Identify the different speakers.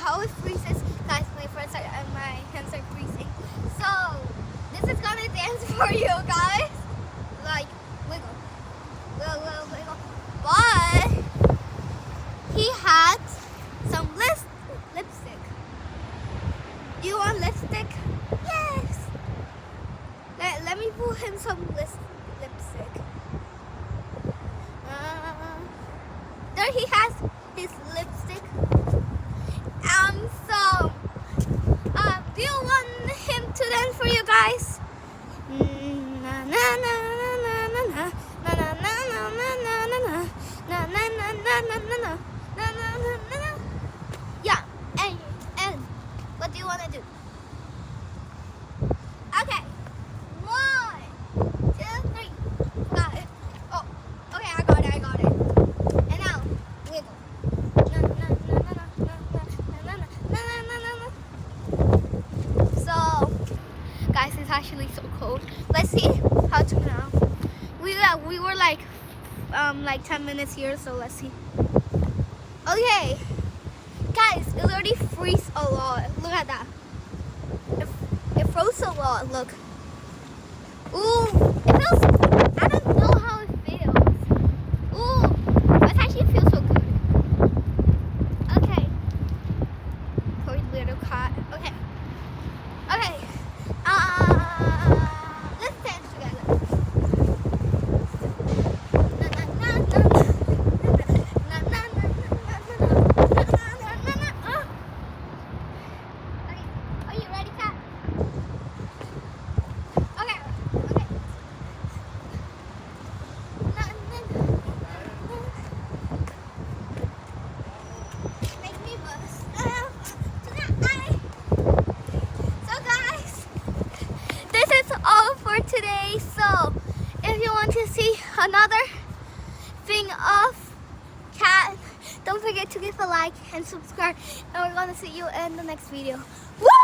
Speaker 1: how it freezes. Guys, my hands are freezing. So this is gonna dance for you guys. Like wiggle, wiggle, wiggle. But he had some lipstick. Do you want lipstick? Yes. Let me put him some lipstick. There he has his lipstick. So do you want him to dance for you guys? Na na na na na na na na na na na na na na na. Yeah, and what do you want to do? Okay, 1, 2, 3. Got it. Oh, okay, I got it. And now wiggle. So, guys, it's actually so cold. Let's see how to now. We were like 10 minutes here, so let's see. Okay, guys, it already freeze a lot. Look at that. It froze a lot. Look. Ooh, it feels. I don't know how it feels. Ooh, it actually feels so good. Okay. Poor little cat. Okay. Okay. Let's dance together. Okay. Are you ready, cat? Okay. Okay. Make me bust. So guys, this is all for today. So if you want to see another thing of cat, don't forget to give a like and subscribe, and we're gonna see you in the next video. Woo!